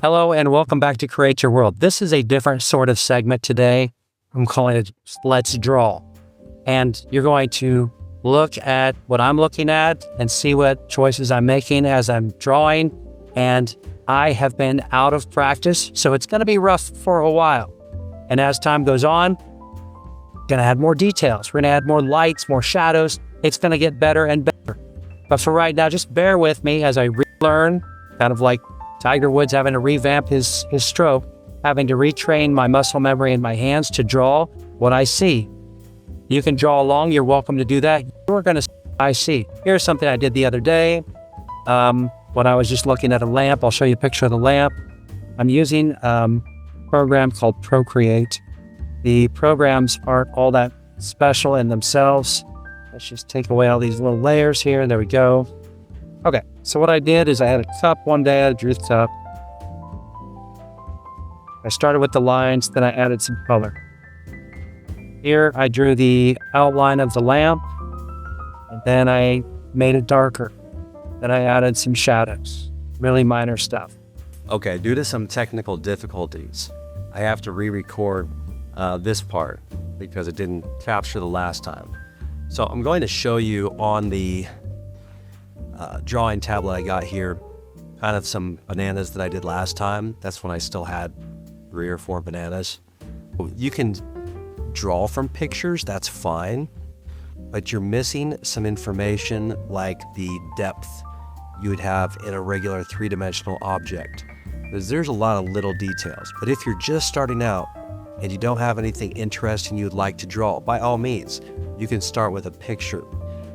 Hello and welcome back to Create Your World. This is a different sort of segment today. I'm calling it Let's Draw. And you're going to look at what I'm looking at and see what choices I'm making as I'm drawing. And I have been out of practice, so it's going to be rough for a while. And as time goes on, going to add more details. We're going to add more lights, more shadows. It's going to get better and better. But for right now, just bear with me as I relearn, kind of like Tiger Woods having to revamp his stroke, having to retrain my muscle memory in my hands to draw what I see. You can draw along. You're welcome to do that. You're going to see what I see. Here's something I did the other day. When I was just looking at a lamp, I'll show you a picture of the lamp. I'm using a program called Procreate. The programs aren't all that special in themselves. Let's just take away all these little layers here. There we go. Okay, so what I did is I had a cup one day. I drew the cup. I started with the lines, then I added some color. Here I drew the outline of the lamp, and then I made it darker. Then I added some shadows, really minor stuff. Okay, due to some technical difficulties, I have to re-record this part because it didn't capture the last time. So I'm going to show you on the drawing tablet I got here, kind of some bananas that I did last time. That's when I still had 3 or 4 bananas. You can draw from pictures, that's fine, but you're missing some information like the depth you would have in a regular 3-dimensional object. Because there's a lot of little details. But if you're just starting out and you don't have anything interesting you'd like to draw, by all means, you can start with a picture.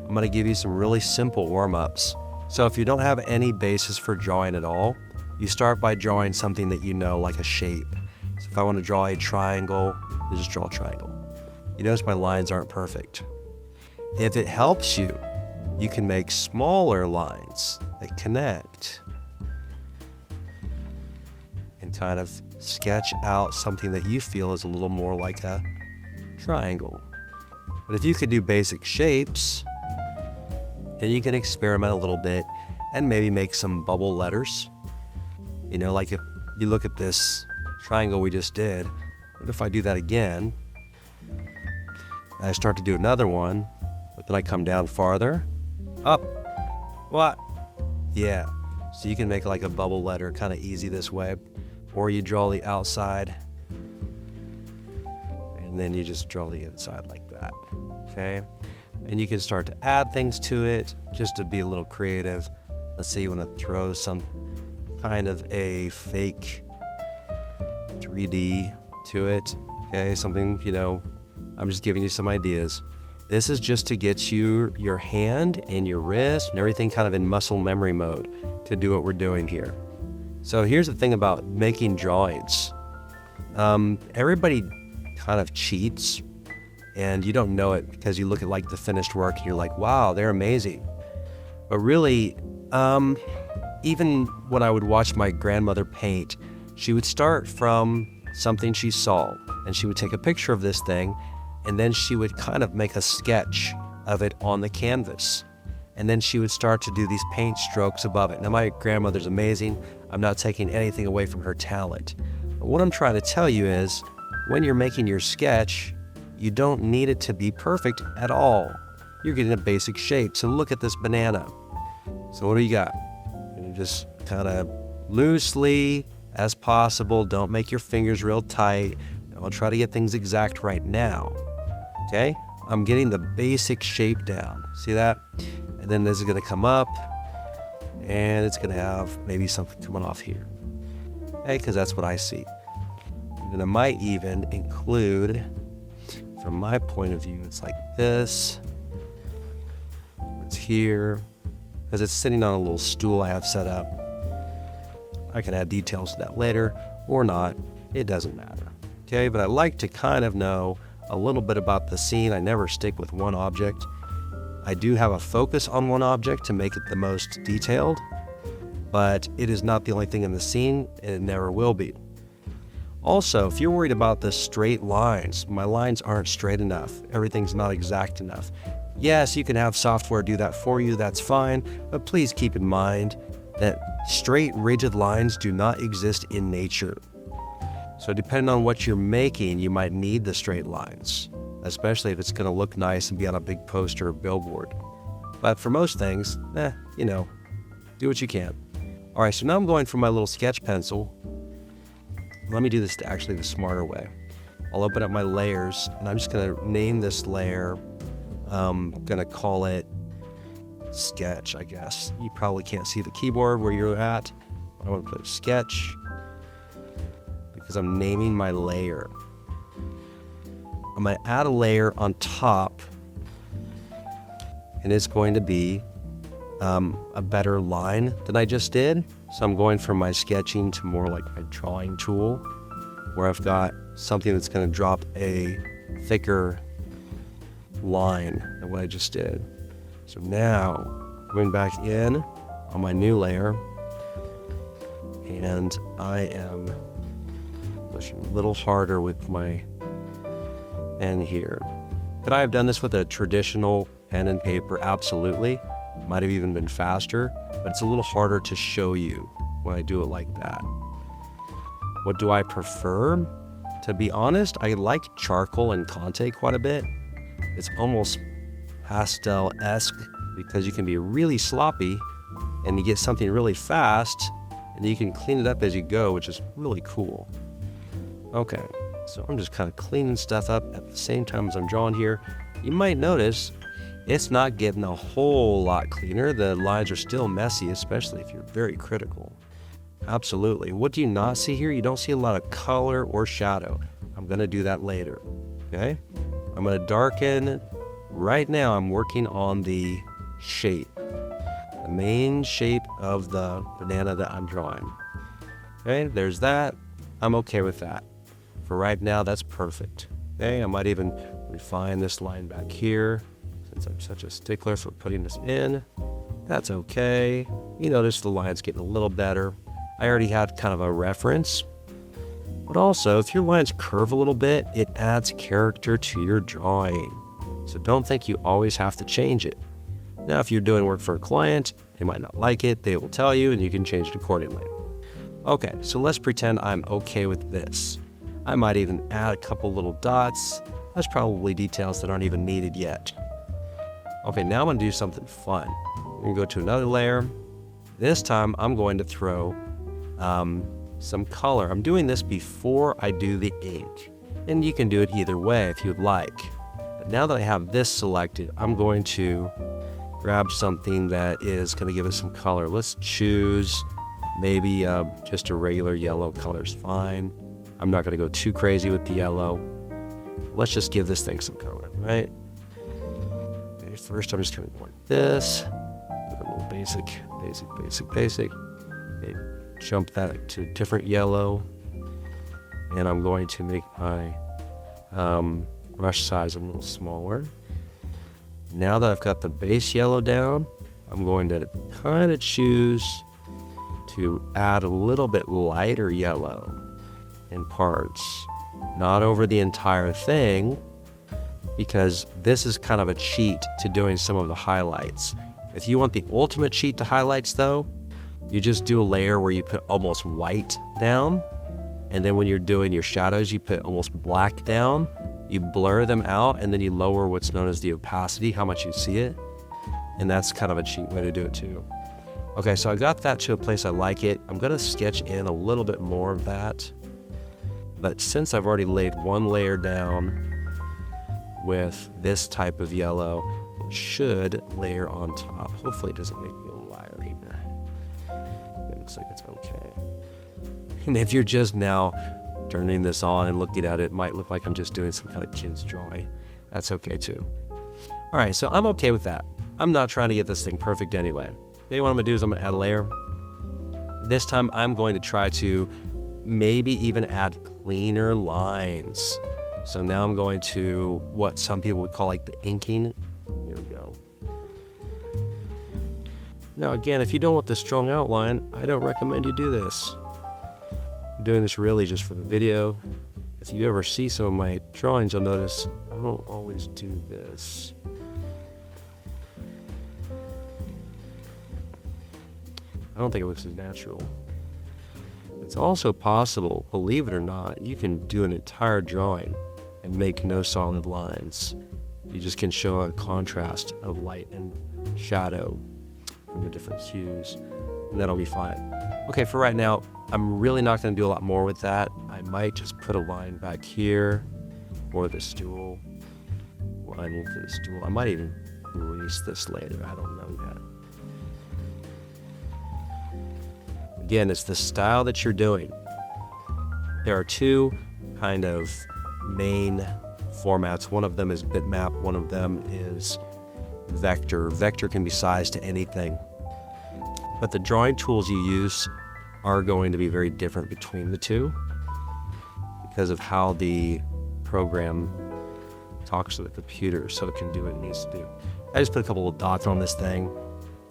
I'm going to give you some really simple warm-ups. So if you don't have any basis for drawing at all, you start by drawing something that you know, like a shape. So if I want to draw a triangle, I just draw a triangle. You notice my lines aren't perfect. If it helps you, you can make smaller lines that connect and kind of sketch out something that you feel is a little more like a triangle. But if you could do basic shapes, then you can experiment a little bit and maybe make some bubble letters. You know, like if you look at this triangle we just did, what if I do that again? I start to do another one, but then I come down farther, up, what? Yeah, so you can make like a bubble letter kind of easy this way, or you draw the outside, and then you just draw the inside like that, okay? And you can start to add things to it, just to be a little creative. Let's say you want to throw some kind of a fake 3D to it, okay? Something, you know, I'm just giving you some ideas. This is just to get you your hand and your wrist and everything kind of in muscle memory mode to do what we're doing here. So here's the thing about making drawings. Everybody kind of cheats, and you don't know it because you look at like the finished work and you're like, wow, they're amazing. But really, even when I would watch my grandmother paint, she would start from something she saw, and she would take a picture of this thing, and then she would kind of make a sketch of it on the canvas. And then she would start to do these paint strokes above it. Now, my grandmother's amazing. I'm not taking anything away from her talent. But what I'm trying to tell you is, when you're making your sketch, you don't need it to be perfect at all. You're getting a basic shape. So look at this banana. So what do you got? You just kind of loosely as possible. Don't make your fingers real tight. Don't try to get things exact right now. Okay? I'm getting the basic shape down. See that? And then this is going to come up, and it's going to have maybe something coming off here. Okay? Because that's what I see. And then I might even include, from my point of view, it's like this. It's here. Because it's sitting on a little stool I have set up. I can add details to that later or not. It doesn't matter. Okay, but I like to kind of know a little bit about the scene. I never stick with one object. I do have a focus on one object to make it the most detailed, but it is not the only thing in the scene, and it never will be. Also, if you're worried about the straight lines, my lines aren't straight enough. Everything's not exact enough. Yes, you can have software do that for you, that's fine, but please keep in mind, that straight, rigid lines do not exist in nature. So depending on what you're making, you might need the straight lines, especially if it's going to look nice and be on a big poster or billboard. But for most things, do what you can. All right, so now I'm going for my little sketch pencil. Let me do this actually the smarter way. I'll open up my layers, and I'm just going to name this layer. I'm going to call it sketch, I guess. You probably can't see the keyboard where you're at. I want to put sketch because I'm naming my layer. I'm going to add a layer on top, and it's going to be a better line than I just did. So I'm going from my sketching to more like my drawing tool, where I've got something that's going to drop a thicker line than what I just did. So now going back in on my new layer, and I am pushing a little harder with my pen here. Could I have done this with a traditional pen and paper? Absolutely. Might have even been faster, but it's a little harder to show you when I do it like that. What do I prefer? To be honest, I like charcoal and Conte quite a bit. It's almost pastel-esque because you can be really sloppy and you get something really fast and you can clean it up as you go, which is really cool. Okay, so I'm just kind of cleaning stuff up at the same time as I'm drawing here. You might notice it's not getting a whole lot cleaner. The lines are still messy, especially if you're very critical. Absolutely. What do you not see here? You don't see a lot of color or shadow. I'm going to do that later. Okay? I'm going to darken. Right now, I'm working on the shape. The main shape of the banana that I'm drawing. Okay? There's that. I'm okay with that. For right now, that's perfect. Okay? I might even refine this line back here, since I'm such a stickler for putting this in. That's okay. You notice the line's getting a little better. I already had kind of a reference. But also, if your lines curve a little bit, it adds character to your drawing. So don't think you always have to change it. Now, if you're doing work for a client, they might not like it. They will tell you, and you can change it accordingly. Okay, so let's pretend I'm okay with this. I might even add a couple little dots. That's probably details that aren't even needed yet. Okay, now I'm going to do something fun. I'm going to go to another layer. This time, I'm going to throw some color. I'm doing this before I do the ink. And you can do it either way if you'd like. But now that I have this selected, I'm going to grab something that is going to give us some color. Let's choose maybe just a regular yellow color is fine. I'm not going to go too crazy with the yellow. Let's just give this thing some color, right? Okay, first, I'm just going to go like this. A little basic. Okay, jump that to a different yellow. And I'm going to make my brush size a little smaller. Now that I've got the base yellow down, I'm going to kind of choose to add a little bit lighter yellow in parts. Not over the entire thing, because this is kind of a cheat to doing some of the highlights. If you want the ultimate cheat to highlights though, you just do a layer where you put almost white down, and then when you're doing your shadows, you put almost black down. You blur them out, and then you lower what's known as the opacity, how much you see it. And that's kind of a cheap way to do it too. Okay, so I got that to a place I like it. I'm gonna sketch in a little bit more of that. But since I've already laid one layer down with this type of yellow, it should layer on top. Hopefully it doesn't make me a liar here. It looks like it's okay. And if you're just now turning this on and looking at it, it might look like I'm just doing some kind of kid's drawing. That's okay too. All right, so I'm okay with that. I'm not trying to get this thing perfect anyway. Maybe what I'm gonna do is I'm gonna add a layer. This time I'm going to try to maybe even add cleaner lines. So now I'm going to what some people would call like the inking. Here we go. Now again, if you don't want the strong outline, I don't recommend you do this. I'm doing this really just for the video. If you ever see some of my drawings, you'll notice I don't always do this. I don't think it looks as natural. It's also possible, believe it or not, you can do an entire drawing and make no solid lines. You just can show a contrast of light and shadow from the different hues, and that'll be fine. Okay, for right now, I'm really not going to do a lot more with that. I might just put a line back here for the stool, line for the stool. I might even release this later, I don't know yet. Again, it's the style that you're doing. There are two kind of main formats. One of them is bitmap, one of them is vector. Vector can be sized to anything. But the drawing tools you use are going to be very different between the two because of how the program talks to the computer so it can do what it needs to do. I just put a couple of dots on this thing.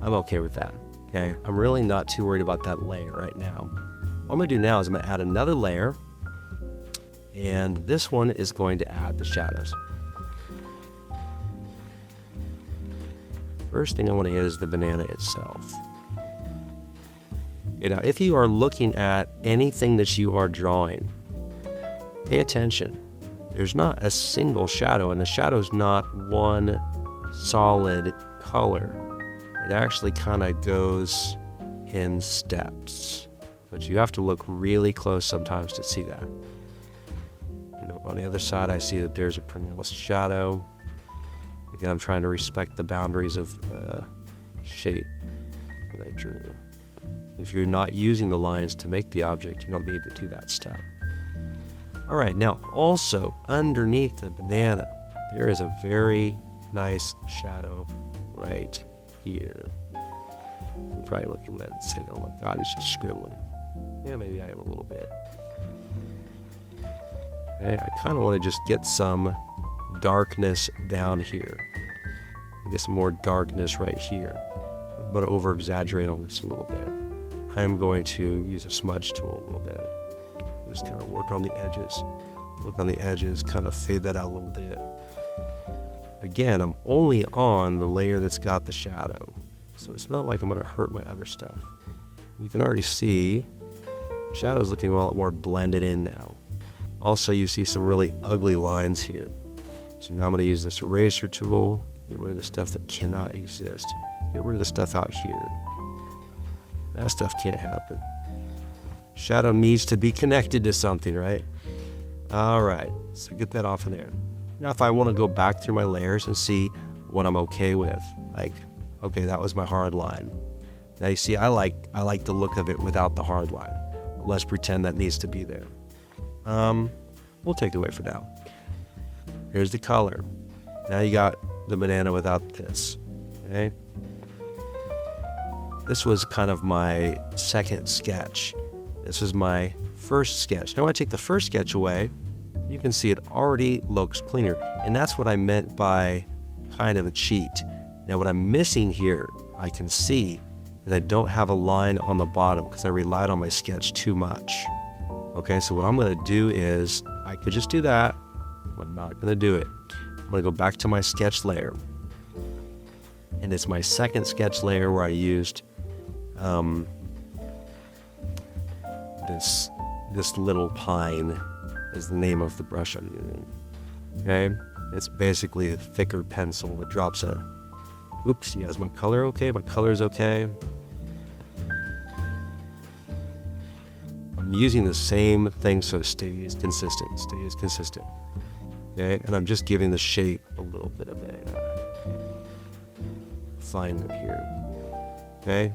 I'm okay with that. Okay, I'm really not too worried about that layer right now. What I'm gonna do now is I'm gonna add another layer, and this one is going to add the shadows. First thing I want to hit is the banana itself. You know, if you are looking at anything that you are drawing, pay attention. There's not a single shadow, and the shadow's not one solid color. It actually kind of goes in steps, but you have to look really close sometimes to see that. You know, on the other side, I see that there's a pronounced shadow. Again, I'm trying to respect the boundaries of shape that I drew. If you're not using the lines to make the object, you don't need to do that step. All right, now also underneath the banana, there is a very nice shadow right here. You're probably looking at it and saying, oh my God, he's just scribbling. Yeah, maybe I am a little bit. Okay, I kind of want to just get some darkness down here. Get some more darkness right here. I'm going to over exaggerate on this a little bit. I'm going to use a smudge tool a little bit. Just kind of work on the edges. Look on the edges, kind of fade that out a little bit. Again, I'm only on the layer that's got the shadow, so it's not like I'm going to hurt my other stuff. You can already see shadow's looking a lot more blended in now. Also, you see some really ugly lines here. So now I'm going to use this eraser tool, get rid of the stuff that cannot exist. Get rid of the stuff out here. That stuff can't happen. Shadow needs to be connected to something, right? All right, so get that off of there. Now, if I want to go back through my layers and see what I'm okay with, like, okay, that was my hard line. Now you see, I like the look of it without the hard line. Let's pretend that needs to be there. We'll take it away for now. Here's the color. Now you got the banana without this, okay? This was kind of my second sketch. This is my first sketch. Now when I take the first sketch away, you can see it already looks cleaner. And that's what I meant by kind of a cheat. Now what I'm missing here, I can see that I don't have a line on the bottom because I relied on my sketch too much. Okay, so what I'm gonna do is, I could just do that, but I'm not gonna do it. I'm gonna go back to my sketch layer. And it's my second sketch layer where I used this little pine is the name of the brush I'm using. Okay, it's basically a thicker pencil that drops a. Oops, yeah, is my color okay? My color's okay. I'm using the same thing so it stays consistent. Okay, and I'm just giving the shape a little bit of a fine here. Okay,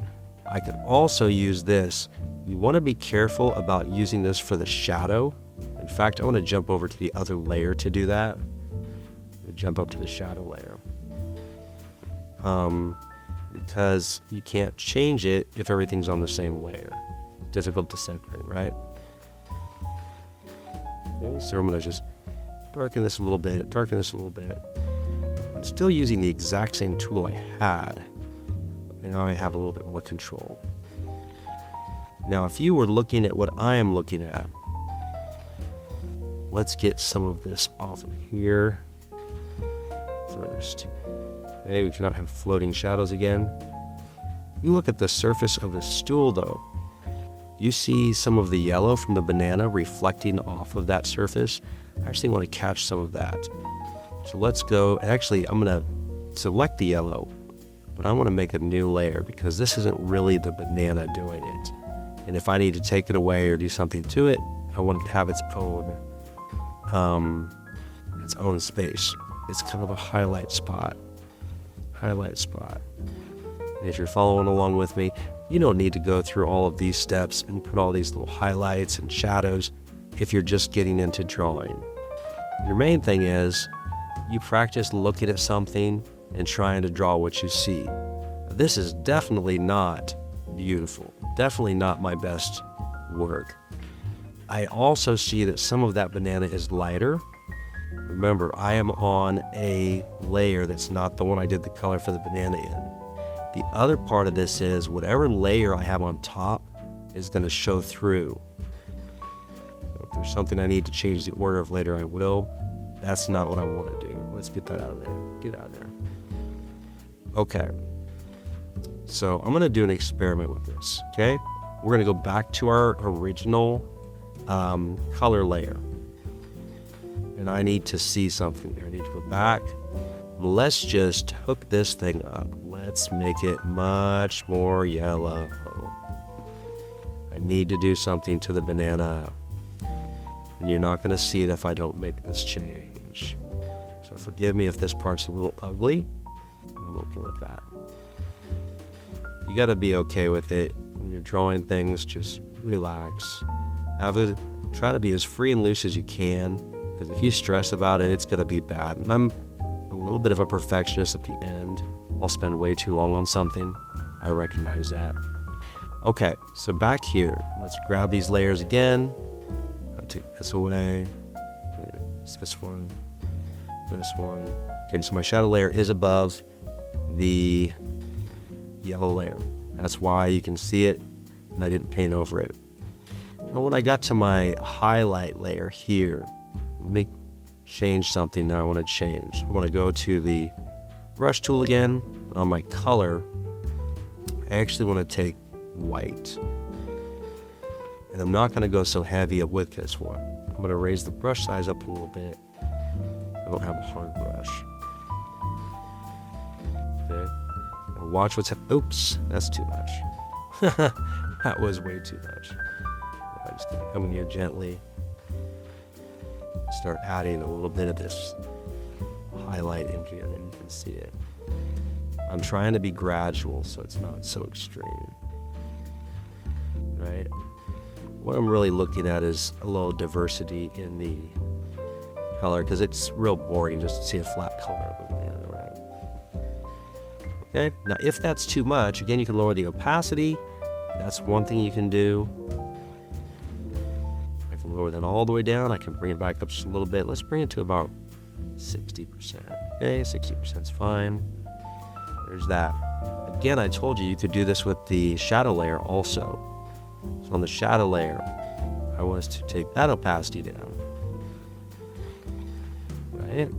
I can also use this. You want to be careful about using this for the shadow. In fact, I want to jump over to the other layer to do that. Jump up to the shadow layer. Because you can't change it if everything's on the same layer. Difficult to separate, right? Okay, so I'm going to just darken this a little bit, I'm still using the exact same tool I had. And now I have a little bit more control. Now, if you were looking at what I am looking at, let's get some of this off of here first. Okay, we cannot have floating shadows again. You look at the surface of the stool though. You see some of the yellow from the banana reflecting off of that surface. I actually want to catch some of that. So let's go, actually I'm going to select the yellow, but I want to make a new layer because this isn't really the banana doing it. And if I need to take it away or do something to it, I want it to have its own space. It's kind of a highlight spot. And if you're following along with me, you don't need to go through all of these steps and put all these little highlights and shadows if you're just getting into drawing. Your main thing is you practice looking at something and trying to draw what you see. This is definitely not beautiful, definitely not my best work. I also see that some of that banana is lighter. Remember, I am on a layer that's not the one I did the color for the banana in. The other part of this is whatever layer I have on top is going to show through. So if there's something I need to change the order of later, I will. That's not what I want to do. Let's get that out of there. Get out of there. Okay. So I'm going to do an experiment with this, okay? We're going to go back to our original color layer. And I need to see something there. I need to go back. Let's just hook this thing up. Let's make it much more yellow. I need to do something to the banana. And you're not going to see it if I don't make this change. So forgive me if this part's a little ugly. I'm okay with that. You got to be okay with it. When you're drawing things, just relax. Try to be as free and loose as you can. Because if you stress about it, it's going to be bad. And I'm a little bit of a perfectionist at the end. I'll spend way too long on something. I recognize that. Okay, so back here, let's grab these layers again. I'll take this away. This one. Okay, so my shadow layer is above the yellow layer. That's why you can see it, and I didn't paint over it. Now when I got to my highlight layer here, let me change something that I want to change. I want to go to the brush tool again. On my color, I actually want to take white. And I'm not going to go so heavy with this one. I'm going to raise the brush size up a little bit. I don't have a hard brush. Okay. Now watch what's happening. Oops, that's too much. That was way too much. I'm just going to come in here gently. Start adding a little bit of this highlight in here, and you can see it. I'm trying to be gradual so it's not so extreme. Right? What I'm really looking at is a little diversity in the color, because it's real boring just to see a flat color of a banana, right? Okay, now if that's too much, again, you can lower the opacity. That's one thing you can do. I can lower that all the way down. I can bring it back up just a little bit. Let's bring it to about 60%. Okay, 60% is fine. There's that. Again, I told you could do this with the shadow layer also. So on the shadow layer, I want us to take that opacity down. Right?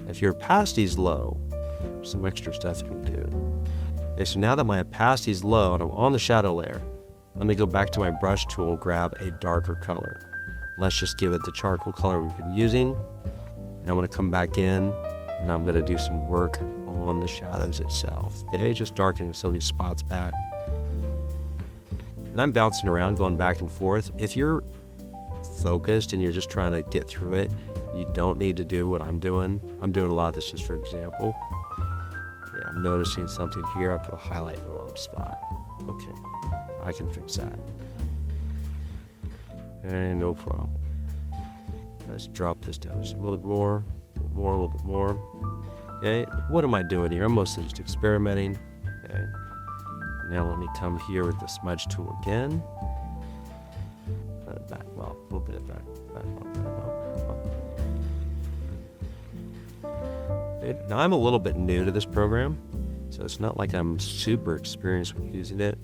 If your opacity is low, there's some extra stuff you can do. Okay, so now that my opacity is low and I'm on the shadow layer, let me go back to my brush tool, grab a darker color. Let's just give it the charcoal color we've been using. And I'm going to come back in and I'm going to do some work on the shadows itself. Okay, just darkening some of these spots back. And I'm bouncing around, going back and forth. If you're focused and you're just trying to get through it, you don't need to do what I'm doing. I'm doing a lot of this just for example. Yeah, I'm noticing something here. I put a highlight in the wrong spot. Okay, I can fix that. And no problem. Let's drop this down just a little bit more, a little bit more. Okay, what am I doing here? I'm mostly just experimenting. Okay. Now let me come here with the smudge tool again. Back, well, a little bit of back. Now I'm a little bit new to this program, so it's not like I'm super experienced with using it.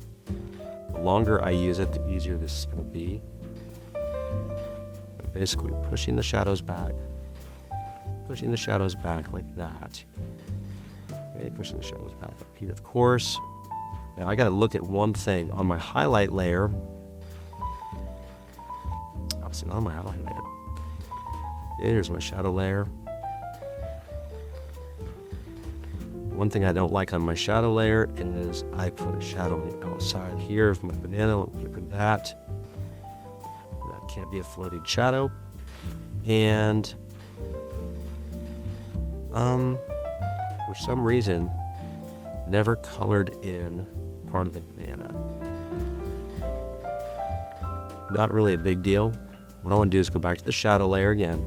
The longer I use it, the easier this is going to be. I'm basically pushing the shadows back like that. Okay, pushing the shadows back up here. Of course, Now I got to look at one thing on my highlight layer. Obviously not on my highlight layer. Here's my shadow layer. One thing I don't like on my shadow layer is I put a shadow on the outside here of my banana. Look at that. That can't be a floating shadow. And for some reason, never colored in part of the banana. Not really a big deal. What I want to do is go back to the shadow layer again.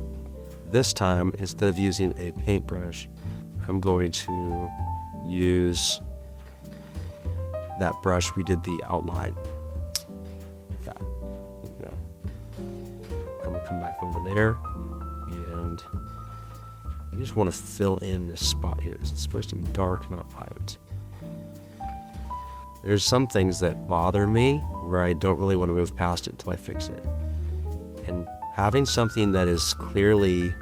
This time, instead of using a paintbrush, I'm going to use that brush we did the outline. Yeah. I'm gonna come back over there, and I just want to fill in this spot here. It's supposed to be dark, not light. There's some things that bother me where I don't really want to move past it until I fix it. And having something that is clearly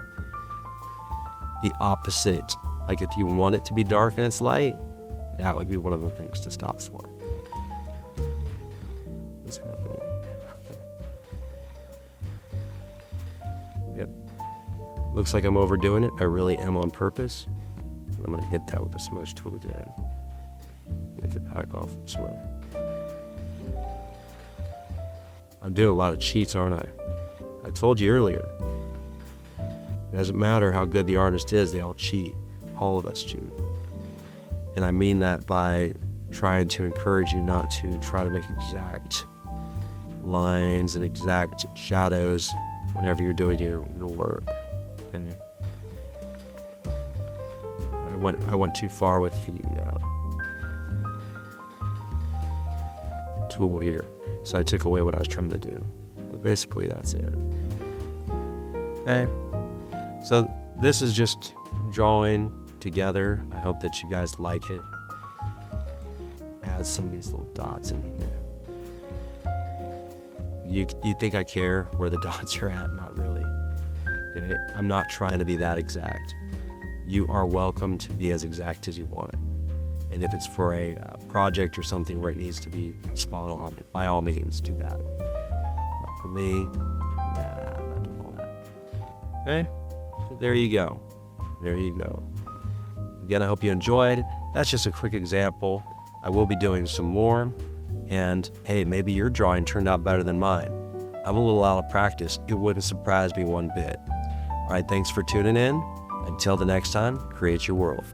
the opposite, like if you want it to be dark and it's light, that would be one of the things to stop for. What's happening? Yep. Looks like I'm overdoing it. I really am on purpose. I'm going to hit that with the smudge tool again. Make it back off as well. I'm doing a lot of cheats, aren't I? I told you earlier. It doesn't matter how good the artist is, they all cheat. All of us cheat. And I mean that by trying to encourage you not to try to make exact lines and exact shadows whenever you're doing your work. And I went too far with the tool here, so I took away what I was trying to do. But basically, that's it. Okay. So this is just drawing together. I hope that you guys like it. Add some of these little dots in here. You think I care where the dots are at? Not really. Okay? I'm not trying to be that exact. You are welcome to be as exact as you want. And if it's for a project or something where it needs to be spot on, by all means, do that. Not for me, nah, I'm not doing all that. Okay? So there you go. There you go. Again, I hope you enjoyed. That's just a quick example. I will be doing some more. And hey, maybe your drawing turned out better than mine. I'm a little out of practice. It wouldn't surprise me one bit. All right, thanks for tuning in. Until the next time, create your world.